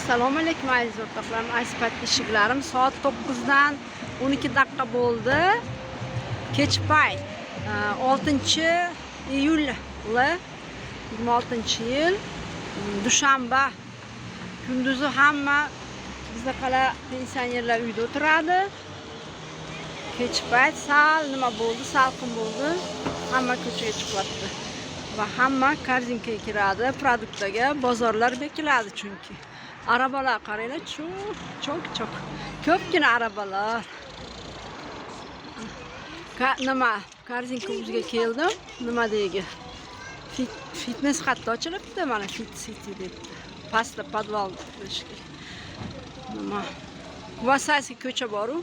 Assalomu alaykum aziz o'rtoqlarim, aziz podpishchiklarim. Soat 9dan 12 daqiqa bo'ldi. Kech payt 6-iyul 26-yil dushanba kunduzi hamma bizda qala pensionerlar uyda o'tiradi. Kech payt sal nima bo'ldi, salqin bo'ldi. Hamma ko'chaga chiqyapti va hamma korzinkaga kiradi, produktga, bozorlar bekiladi chunki. Arabalar qaranglar, çok ko'pgina arabalar. Nima, korzinka o'ziga keldim. Nima deydi? Fitness xatti ochilibdi, mana Fit City deb. Pastda podval qilishga. Nima? Vasasiy ko'cha bor-u.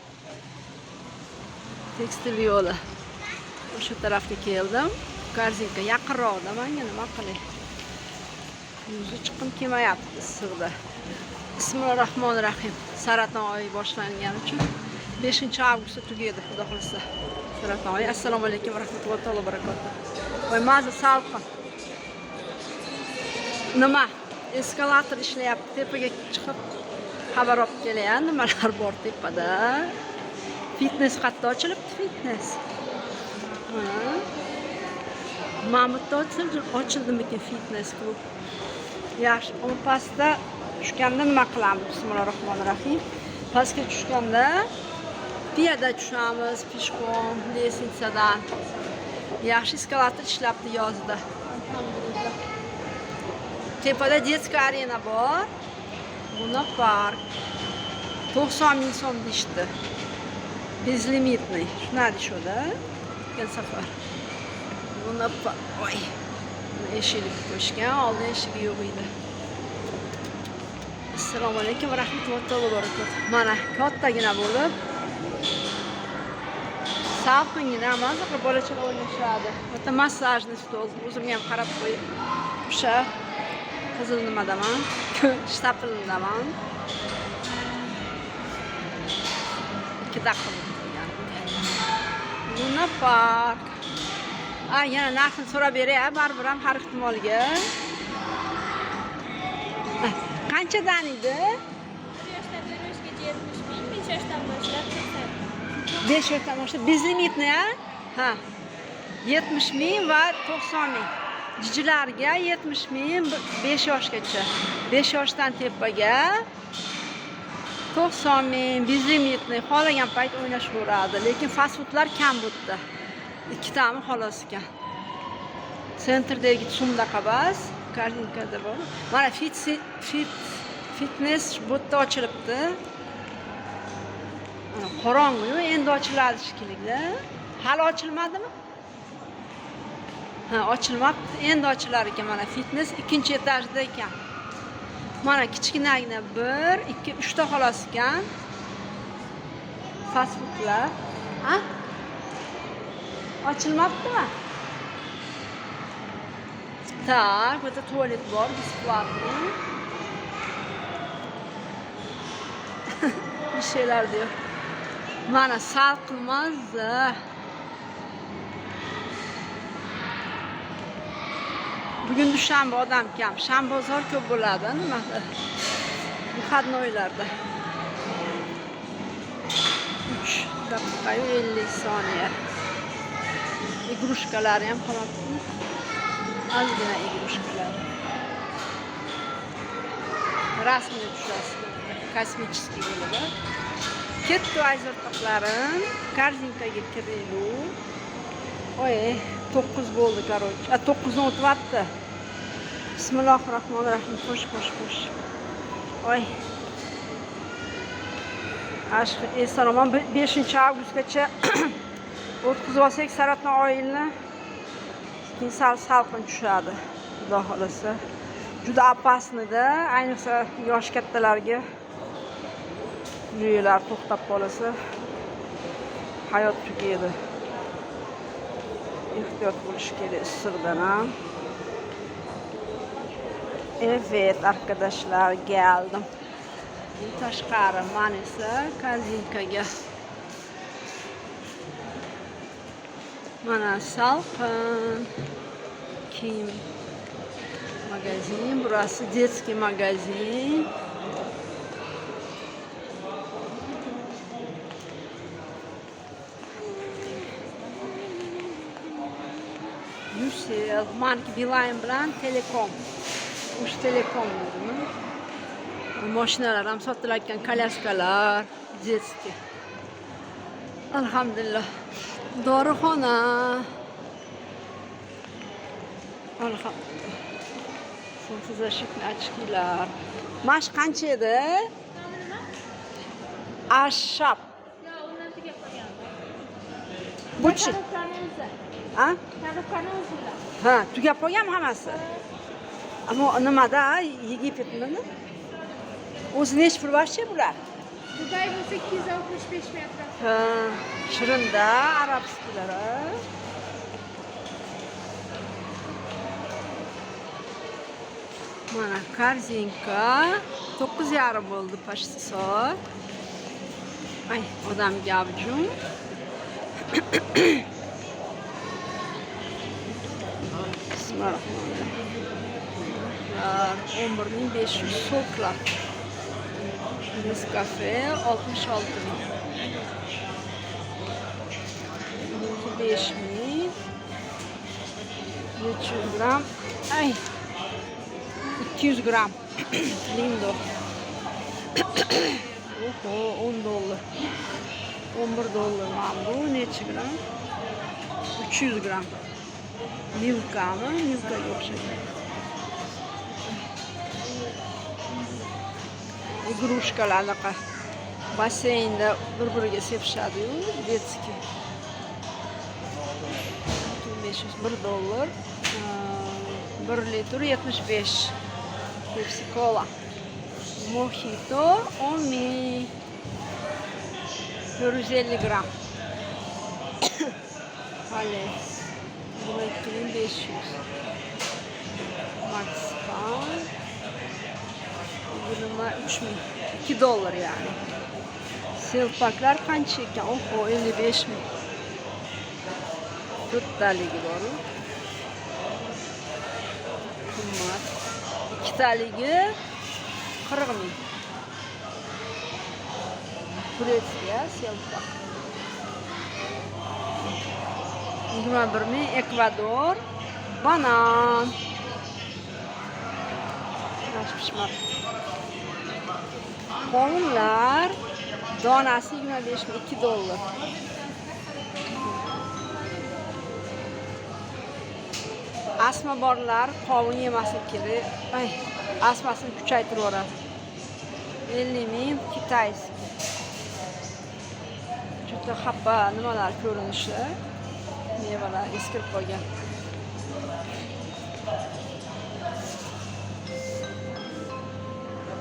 Tekstil yo'li. O'sha tarafga keldim. Korzinka yaqinroqda, menga nima qilay? Yuzi chiqim kelmayapti issiqda. Bismillahirrohmanirrohim. Saraton oyi boshlangani uchun 5-avgustda tugaydi, xudo xolisa. Saraton oyi. Assalomu alaykum va rahmatullohi va barakatuh. Voy, maza salqin. Nima? Eskalator ishlayapti. Tepaga chiqib xabar olib kelaman, nimalar bor tepada. Fitness xatti ochilibdi, fitness. Mamutda ochildimikin fitness klub? Yaxshi, u pastda tushganda nima qilamiz? Bismillahirrohmanirrohim. Pastga tushganda piyoda tushamiz, peshqon, lesnitsadan. Yaxshi eskalator ishlabdi yozda. Tepada детская arena bor. Buna park. 90 ming so'm deyishdi. Bezlimitniy. Shuna deyishdi. Kelgan safar. Buna oy. Eshik qo'shgan, oldin eshigi yo'q edi. Assalomu alaykum va rahmatullohi va barakatuh. Mana kattagina bo'lib, salqingina maza qilib bolachalar o'ynashadi. Bitta massajni stol, o'zimga ham qarab qo'yib. O'sha qizil nimadaman, shtapildaman. 2 daqiqa bo'ldi. Buna park. Yana narxini so'rab beray, baribir ham har ehtimolga. Qanchadan edi? 1 yoshdan 1 yoshgacha 70 ming, 5 yoshdan boshlab 80. 5 yoshdan boshlab bezlimitni, ha? 70 ming va 90 ming. Jijilarga 70 ming 5 yoshgacha. 5 yoshdan tepaga 90 ming bezlimitni xohlagan payt o'ynashaveradi, lekin fast foodlar kam bo'ldi. 2 tami xolos ekan. Sentrdagi sumdaqa bas, korzinkada bor. Mana fitness bo'tda ochilibdi. Mana qorong'u, endi ochiladi shekilli. Hali ochilmadimi? Ha, ochilmabdi. Endi ochilar ekan. Mana fitness 2-etajda ekan. Mana kichkinagina 1, 2, 3 ta xolos ekan. Fast foodlar. Ha? Ochilmabdimi? Tak, bu yerda tualet bor, besplatniy. Bir şeyler diyor. Mana salqin mazza. Bugun dushanba, odam kam. Shanba bozor ko'p bo'ladi, nimada? Выходnoylarda. 3 daqiqa 50 soniya. Игрушкалari ham qolibdi. Ozgina игрушкалар. Rasmga tushasiz. Kosmический bo'ladi. Ketdi aziz o'rtoqlarim. Korzinkaga kirdik. Oy, 9 bo'ldi, короче. 9dan o'tyapti. Bismillahirrohmanirrohim. Xo'sh. Oy. Aşkı esalomon 5-avgustgacha o'tkazib olsak saraton oyini keyin salqin tushadi, xudo xolasa. Juda opasnida, ayniqsa yosh kattalarga yuraylar to'xtab qolsa hayot tugaydi. Ehtiyot bo'lish kerak issiqdan ham. Evet arkadaşlar, geldim. Tashqari mana esa korzinkaga. Mana salqin. Kiyim magazin, burası детский magazin. Yusel, manki Beeline bilan Telekom. Uch Telekom dedim. Mashinalar ham sotilayotgan, kolyaskalar, детский. Alhamdulillah. Dorixona. Alhamdulillah. Sensiz ashikni ochkilar. Mash qancha edi? Ashab. Yo, undan tugab qolgan. Buchi. Ha? Tariflarni o'zinglar. Ha, tugab qolgan hammasi. Ammo nimada? Yigitmi? O'zi nech pul barcha bular? Dubay bo'lsa 265 metr. Ha, shirinda arabskilar. Mana korzinka 9:30 bo'ldi, почти soat. Ay, odam gavjum. Bismillahirrohmanirrohim. 11.500 soklar. Nescafe 66.000. 5.000. 300 gram. Ay. 200 gram. Lindo. Oho, $10. 11 dollar mana bu necha gram? 300 gram. Milkami? Milkaga o'xshaydi. Игрушкаlar anaqa basseynda bir-biriga sepishadi-yu, детский. 500 $1. 1 litr 75. Pepsi Cola. Mojito 10.000. 450 gram. Hales. 2500. Max Power. 3.000. $2 yani. Selpaklar qancha ekan? Oho, 55.000. 4 taligi bor. Qimmat. 2 taligi 40.000. Gretsiya selpak. 21.000. Ekvador. Banan. Yaxshi pishmadi. Qovunlar donasi 25.000. $2. Asma borlar qovun yemaslik kerak. Ay, asmasini kuchaytirib yuboradi. 50.000 kitayskiy. Juda xappa nimalar ko'rinishi. Mevalar eskirib qolgan.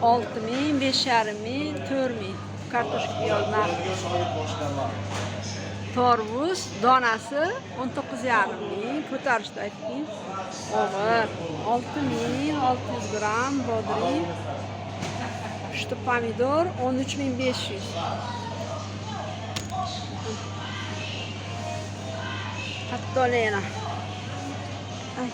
$6.000, 5.500, 4.000. Kartoshka piyoz narxi. Torvuz donasi 19.500. Ko'tarishda aytdim. Og'ir 6.600 gram bodring. 3 pomidor 13.500. Hattolena. Ay.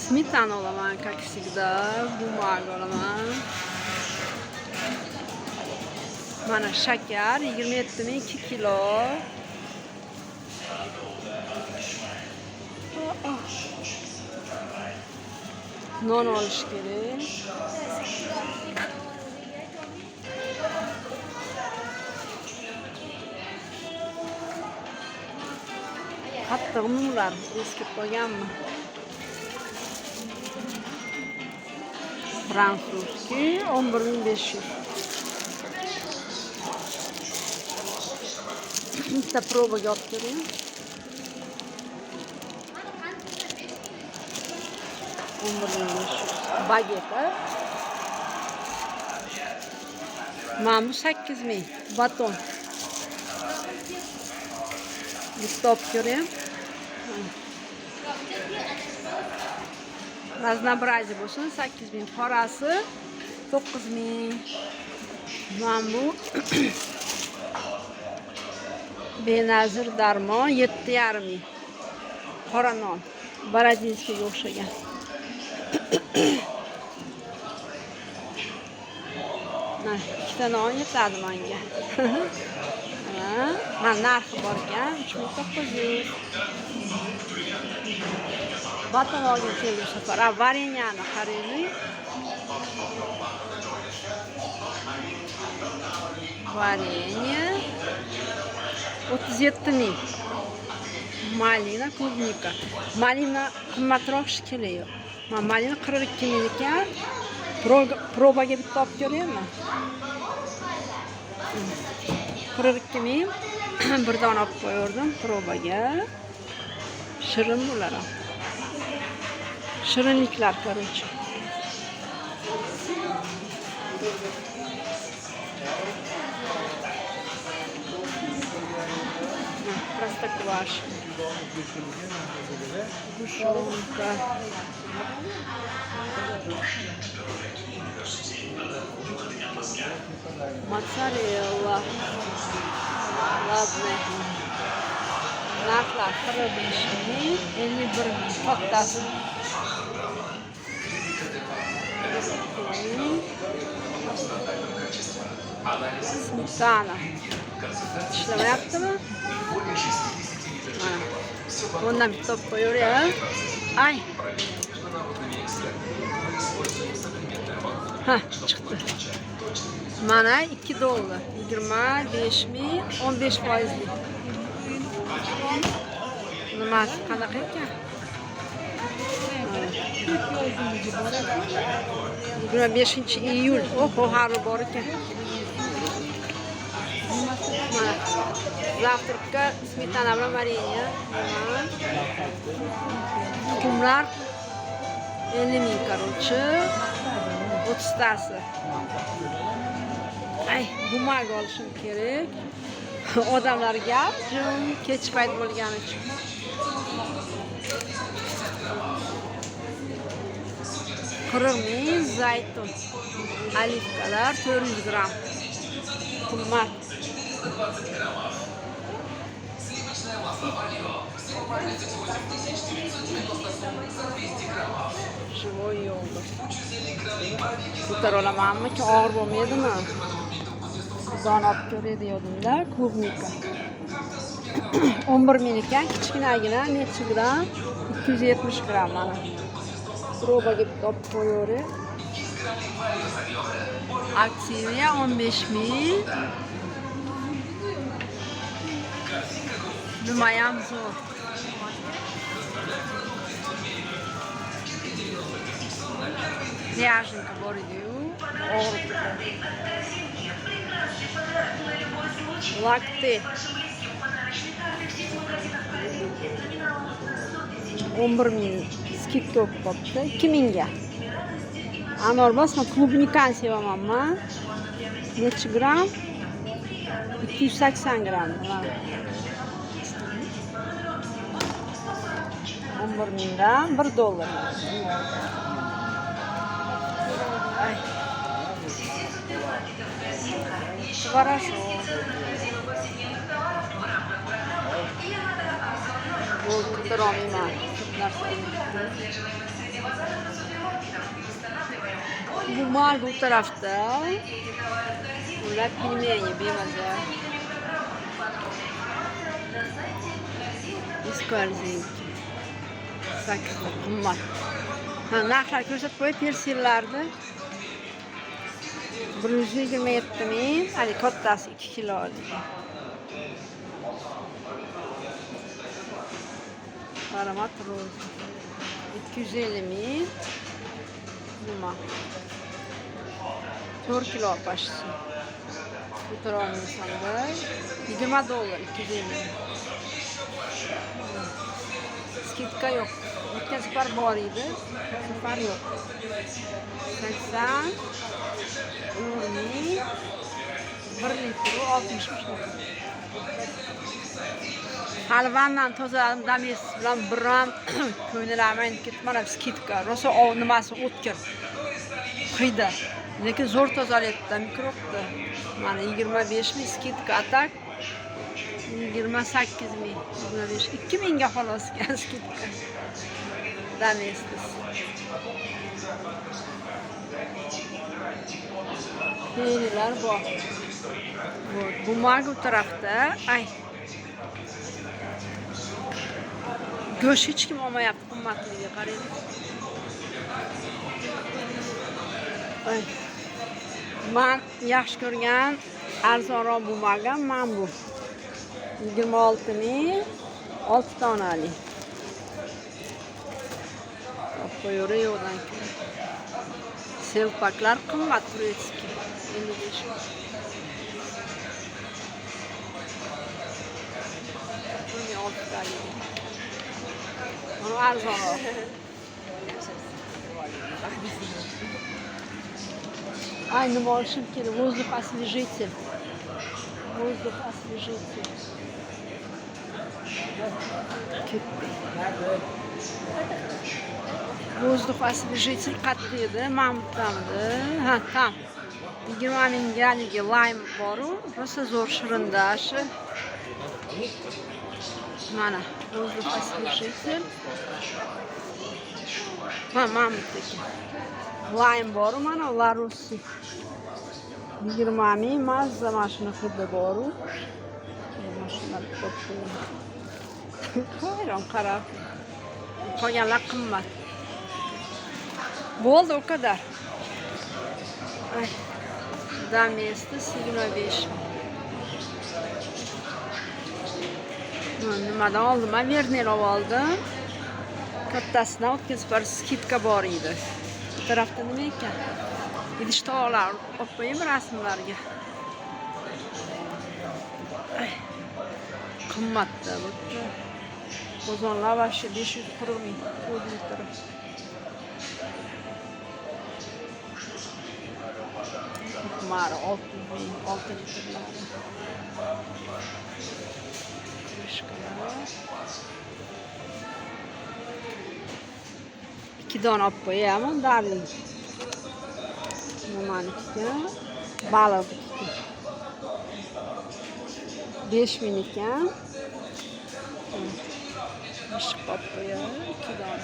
Smetana olaman, как всегда. Bumag olaman. Mana shakar 27.000 2 kilo. Non olish kerak. Qattiq unlar eskib qolganmi? Fransuskiy 11.500. Bitta probaga olib ko'ring. 11.500. Bageta. Mana bu 8.000. Baton. Bitta olib ko'ring. Разнообразие bo'lsin. 8.000. Qorasi 9.000. Mana bu Benazir darmon 7.500. Qora non. Borodinskiyga o'xshagan. Mana ikkita non yetadi menga. Mana narxi bor ekan, 3900. Baton olgim keldi bu safar. Varenyani qaraylik. Varenya 37 ming. Malina, klubnika. Malina qimmatroq shekilli. Mana malina 42 ming ekan. Probaga bitta olib ko'raymi? 42 ming. Bir dona olib qo'ydim probaga. Shirin bular. Shirinliklar, короче. Простоквашино. Гушонка. Моцарелла. Ладно. Narxlar 45 ming, 51 ming kattasi. Smetana. İşlemayaptimi? Bundan bir top koyuyor ya. Ay. Hah, çıktı. Mana 2 dolar. 25 ming, 15%. Nimasi qanaqa ekan? 25 iyul. Oho, hali bor ekan. Завтракка smetana bilan varenya. Tuxumlar 50 ming, короче. 30 tasi. Ay, bumaga olishim kerak. Odamlarga kech payt bo'lgani uchun. Qirg'in zaytun. Olivkalar 400 gram. Qimmat. Живой yogurt. Ko'tara olamanmi ki og'ir bo'lmaydimi? Don olib ko'ray deyordimda, klubnika. 11 ming ekan, kichkinagina, necha gram? 270 gram mana. Probaga bitta olib qo'yaver. Aksiya 15 ming. Nimayam zo'r. Riyajinka bor edi-yu, og'riq. Lakte. 11 ming skidka bo'lib qolibdi. 2 mingga. Anor bosma klubnikani sevamanmi? Necha gram? 280 gram. 11 mingdan 1 dollar. Ay. Хорошо. Bu kıtıromiyman. Bu mal bu tarafta. Ular pilmeni bemaza. Iskarzinki. 8 qimmat. Ha, narxlar ko'rsatib qo'yib persillarni. 127 ming, hali kattasi 2 kilo. Aromat roz. 250 ming. Nima? 4 kilo почти. Kutarolim sanday. 20 dollar 250. Skidka yok. O'tgan safar bor edi. Safar yo'q. 80 ming 1 litr 60 ming. Halvandan tozaladim, damis bilan biram ko'nglaman ketmana skidka. Rosa nimasi o'tkir. Quyda. Lekin zo'r tozalayapti, mikrobda. Mana 25 ming skidka atak. 28 ming. 2 mingga xolos skidka. Domestos. Peynirler bu. Bumag bu tarafta. Ay. Go'sht hech kim olmayapti, qimmatligiga qarang. Ay. Men yaxshi ko'rgan arzonroq bo'lmagan men bu. 26 ming 6 donali. Qo'yaverayotgan. Selpaklar qimmat turetski. 55 ming. Buni 6 donali. Bunu arzonroq. Ай, nima olishim kerak? Воздух освежитель. Воздух освежитель. Воздух освежитель qattiq edi, mamuttamdi. Ha, tam. 20 minggaligi lime boru, rosa zo'r shirindashi. Mana, воздух освежитель. Ha, mamutdagi. Lime boru, mana ular russi. 20 ming mazza mashina hidi boru. Mashinalar ko'p. Hayron qarab. Qolganlar qimmat. Bo'ldi, o kadar. Ay. Domestos 25 ming. Nimadan oldim? Men Verner oldim. Kattasidan o'tkazib bir skidka bor edi. Bu tarafda nima ekan? Idishtolar olib qo'yim rasmlarga. Qimmatda bu. Qozonlar vashi 540 ming 4 litr. Mara 600 ming 6 litrlar. İki dona olib qo'yaman, darling. Nimaniki? Baliq. 5 ming ekan. Ishib olib qo'yaman, 2 dona.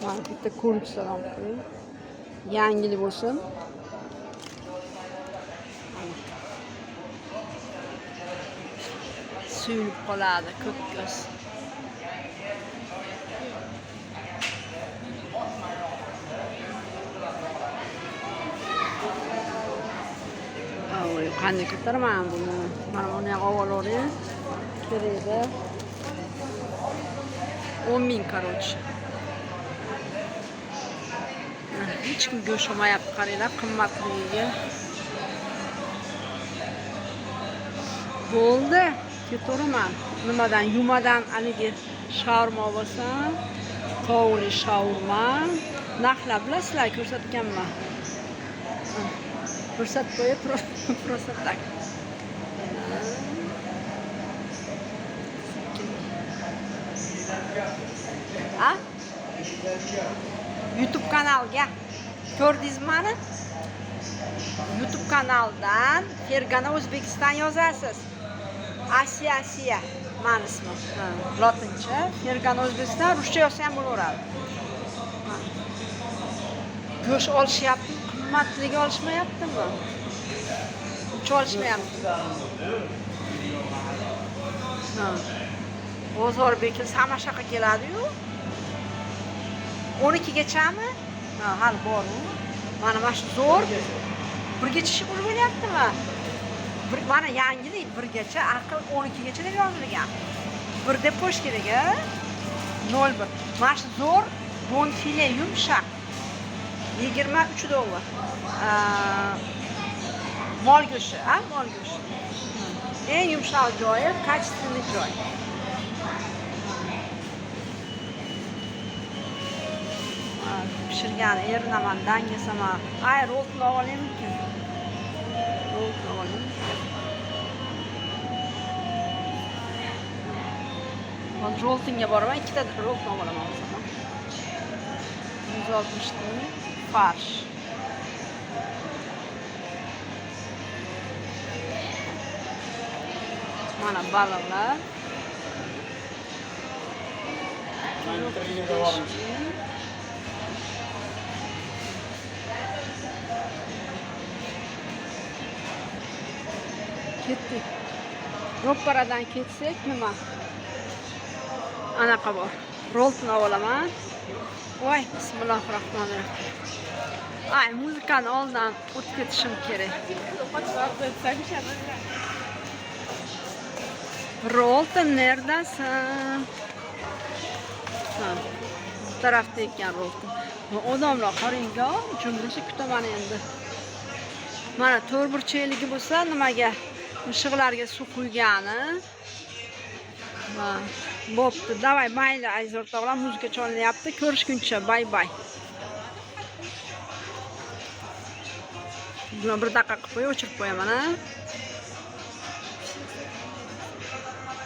Mana bitta kurtsalar olib qo'ying. Yangili bo'lsin. Suyulib qoladi, ko'k ko'z. Oy, qanday ko'taraman buni? Mana buni ham olaveraylik. Kerakda 10 ming короче. Hech kim go'sht olmayapti, qaranglar, qimmatligiga. Bo'ldi. Keturaman. Nimadan? Yumadan haligi shaurma bo'lsin. Tovli shaurma. Narxlar bilasizlar, ko'rsatganman. Ko'rsatib qo'yib, просто так. Ha? YouTube kanalga ko'rdingizmi meni? YouTube kanaldan Fergana O'zbekiston yozasiz. Asiya. Mani ismim. Lotincha. Fergana O'zbekiston, ruscha yozsa ham bo'laveradi. Go'sht olishyapti, qimmatligi olishmayaptimi? Uch olishmayapti. Bozor bekilsa hamma shaqa keladi-yu. 12gachami? Ha, hali bor-ku. Mana shu zo'r. Birgacha ish bo'lib bo'lyaptimi? Mana yangilik 1gacha, aql 12gacha deb yozilgan. 1 deb qo'yish kerak-a? 01. Mana shu zo'r bonfile yumshoq. 23 dollar. Mol go'shti, mol go'shti. Eng yumshoq joyi, качественный joy. Pishirgan erinaman, dangasaman. Ay, roltni olaymikin. Roltni olayim. Hozir roltinga boraman, ikkita roltni olaman o zaman. 160 tane farsh. Mana baliqlar. Ketdik. Ro'pparadan ketsak nima? Anaqa bor. Roltni olaman. Voy, bismillahirrohmanirrohim. Ay, muzikani oldan o'tib ketishim kerak. Rolton neredasan? Ha, bu tarafda ekan Rolton. Odamlar qarang-a, jumlasi kutaman endi. Mana to'rtburchakligi bo'lsa, nimaga mishiqlarga suv quygani. Va bo'pti. Davay, mayli aziz o'rtoqlar, muzika chalinyapti. Ko'rishguncha, bay-bay. Buni bir daqiqa qilib o'chirib qo'yaman, ha.